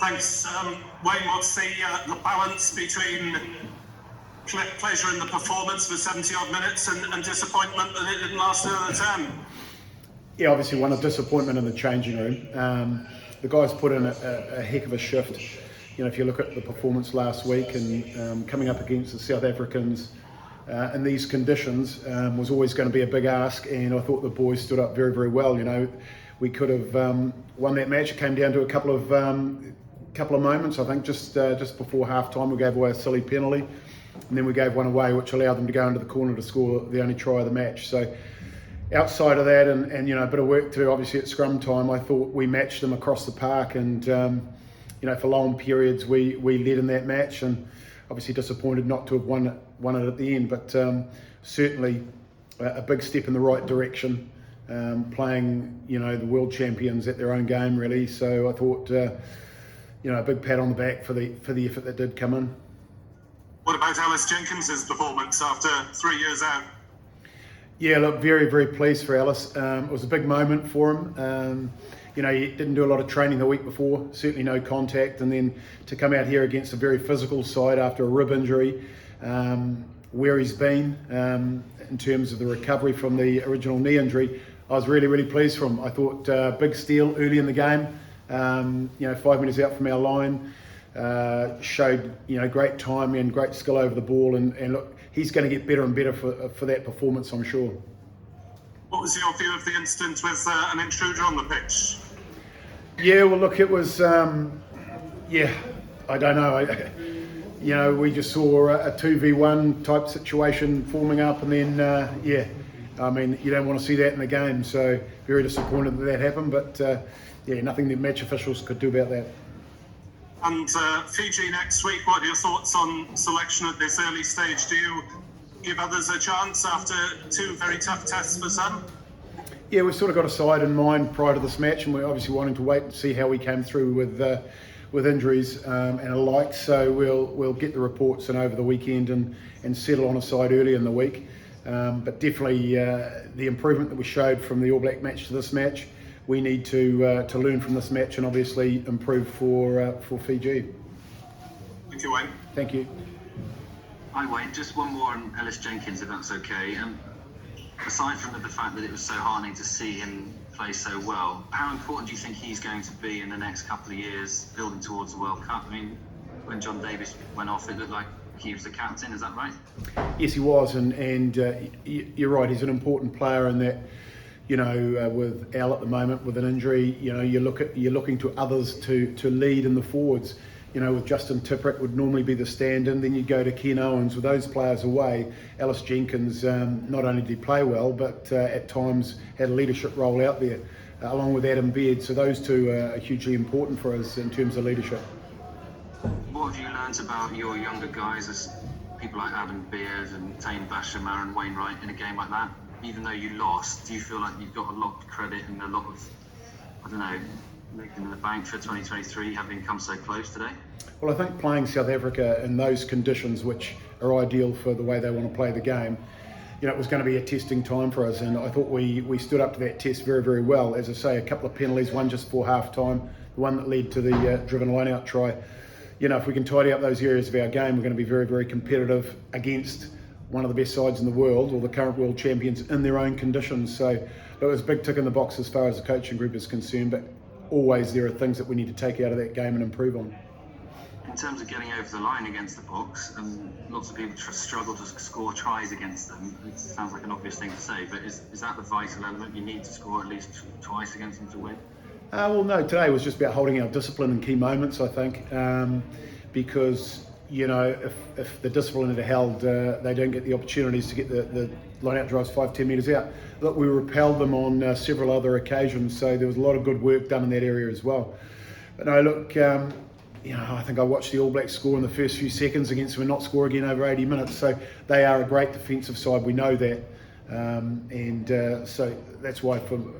Thanks. Wayne, what's the balance between pleasure in the performance for 70-odd minutes and disappointment that it didn't last another 10? Yeah, obviously one of disappointment in the changing room. The guys put in a heck of a shift. You know, if you look at the performance last week and coming up against the South Africans in these conditions was always going to be a big ask, and I thought the boys stood up very, very well. You know, we could have won that match. It came down to a couple of moments. I think just before half time we gave away a silly penalty, and then we gave one away which allowed them to go into the corner to score the only try of the match. So outside of that and you know, a bit of work to do obviously at scrum time, I thought we matched them across the park, and you know, for long periods we led in that match, and obviously disappointed not to have won it at the end, but certainly a big step in the right direction, playing, you know, the world champions at their own game really. So I thought you know, a big pat on the back for the effort that did come in. What about Ellis Jenkins' performance after 3 years out? Yeah, look, very, very pleased for Ellis. It was a big moment for him. You know, he didn't do a lot of training the week before, certainly no contact, and then to come out here against a very physical side after a rib injury, where he's been in terms of the recovery from the original knee injury, I was really, really pleased for him. I thought big steal early in the game, you know, 5 minutes out from our line, showed, you know, great timing and great skill over the ball, and look, he's going to get better and better for that performance, I'm sure. What was your view of the incident with an intruder on the pitch? Yeah, well, look, it was, yeah, I don't know. You know, we just saw a 2v1 type situation forming up, and then, yeah, I mean, you don't want to see that in the game, so very disappointed that happened, but yeah, nothing the match officials could do about that. And Fiji next week, what are your thoughts on selection at this early stage? Do you give others a chance after two very tough tests for some? Yeah, we've sort of got a side in mind prior to this match, and we're obviously wanting to wait and see how we came through with injuries and alike. So we'll get the reports in over the weekend and settle on a side early in the week. But definitely the improvement that we showed from the All Black match to this match, we need to learn from this match and obviously improve for Fiji. Thank you, Wayne. Thank you. Hi Wayne, just one more on Ellis Jenkins, if that's okay. Aside from the fact that it was so heartening to see him play so well, how important do you think he's going to be in the next couple of years, building towards the World Cup? I mean, when John Davis went off, it looked like he was the captain, is that right? Yes, he was, and you're right, he's an important player in that, you know, with Al at the moment with an injury, you know, you're looking to others to lead in the forwards. You know, with Justin Tipuric would normally be the stand-in, then you go to Ken Owens. With those players away, Ellis Jenkins not only did he play well, but at times had a leadership role out there, along with Adam Baird. So those two are hugely important for us in terms of leadership. What have you learned about your younger guys, as people like Adam Baird and Tane Basham and Wayne Wright, in a game like that? Even though you lost, do you feel like you've got a lot of credit and a lot of, I don't know, making the bank for 2023, having come so close today? Well, I think playing South Africa in those conditions, which are ideal for the way they want to play the game, you know, it was going to be a testing time for us, and I thought we stood up to that test very, very well. As I say, a couple of penalties, one just before half time, the one that led to the driven line-out try. You know, if we can tidy up those areas of our game, we're going to be very, very competitive against one of the best sides in the world, or the current world champions, in their own conditions. So it was a big tick in the box as far as the coaching group is concerned, but always there are things that we need to take out of that game and improve on. In terms of getting over the line against the Boks, lots of people struggle to score tries against them. It sounds like an obvious thing to say, but is that the vital element? You need to score at least twice against them to win? Well, no, today was just about holding our discipline in key moments, I think, because, you know, if the discipline had held, they don't get the opportunities to get the line-out drives 5-10 metres out. Look, we repelled them on several other occasions, so there was a lot of good work done in that area as well. But no, look, you know, I think I watched the All Blacks score in the first few seconds against them and not score again over 80 minutes, so they are a great defensive side, we know that, so that's why from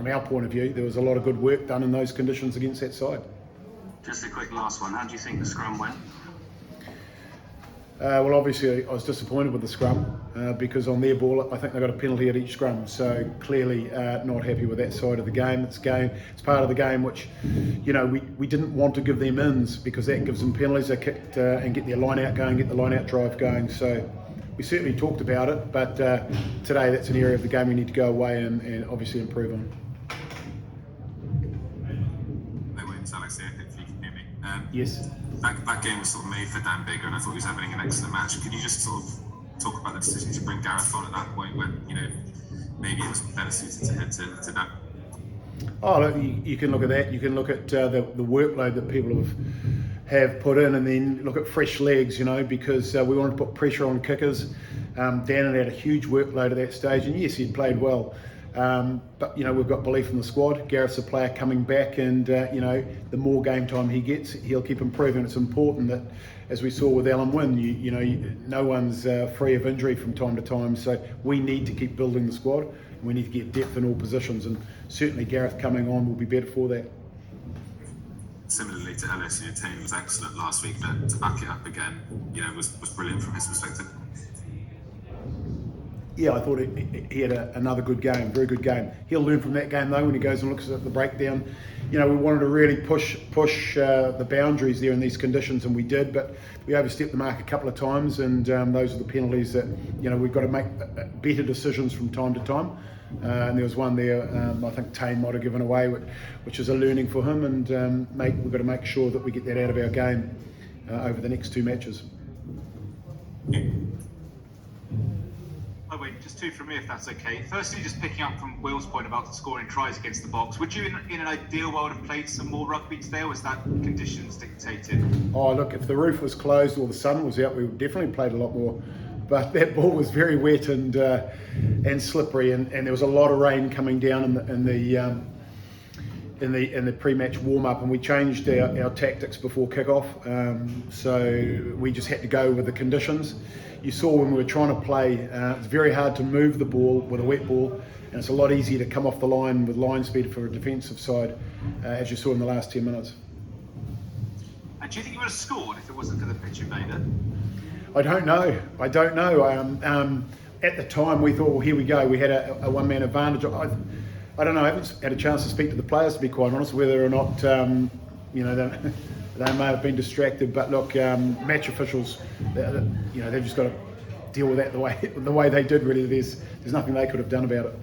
our point of view, there was a lot of good work done in those conditions against that side. Just a quick last one, how do you think the scrum went? Well, obviously, I was disappointed with the scrum because on their ball, I think they got a penalty at each scrum. So clearly, not happy with that side of the game. It's part of the game which, you know, we didn't want to give them ins because that gives them penalties. They kicked and get their line out going, get the line out drive going. So we certainly talked about it, but today that's an area of the game we need to go away and obviously improve on. Hey, Wayne, it's Alex here. Hopefully you can hear me. Yes. That game was sort of made for Dan Bigger, and I thought he was having an excellent match. Could you just sort of talk about the decision to bring Gareth on at that point when, you know, maybe it was better suited to head to Dan? Oh, look, you can look at that. You can look at the workload that people have put in, and then look at fresh legs, you know, because we wanted to put pressure on kickers. Dan had a huge workload at that stage, and yes, he'd played well. But, you know, we've got belief in the squad. Gareth's a player coming back, and, you know, the more game time he gets, he'll keep improving. It's important that, as we saw with Alan Wynne, you know, no one's free of injury from time to time. So we need to keep building the squad. And we need to get depth in all positions. And certainly Gareth coming on will be better for that. Similarly to Ellis, your team was excellent last week, but to back it up again, you know, was brilliant from his perspective. Yeah, I thought he had another good game, very good game. He'll learn from that game though when he goes and looks at the breakdown. You know, we wanted to really push the boundaries there in these conditions, and we did, but we overstepped the mark a couple of times, and those are the penalties that, you know, we've got to make better decisions from time to time. And there was one there, I think Tane might have given away, which is a learning for him, and we've got to make sure that we get that out of our game over the next two matches. Hi Wayne, just two from me if that's okay. Firstly, just picking up from Will's point about scoring tries against the Boks. Would you, in an ideal world, have played some more rugby today, or was that conditions dictated? Oh, look, if the roof was closed or the sun was out, we would definitely played a lot more. But that ball was very wet and slippery, and there was a lot of rain coming down in the pre-match warm-up, and we changed our tactics before kick-off. So we just had to go with the conditions. You saw when we were trying to play, it's very hard to move the ball with a wet ball, and it's a lot easier to come off the line with line speed for a defensive side, as you saw in the last 10 minutes. And do you think you would have scored if it wasn't for the pitch invader? I don't know. At the time, we thought, well, here we go. We had a one-man advantage. I don't know. I haven't had a chance to speak to the players, to be quite honest, whether or not you know, they may have been distracted. But look, match officials, you know, they've just got to deal with that the way they did. Really, there's nothing they could have done about it.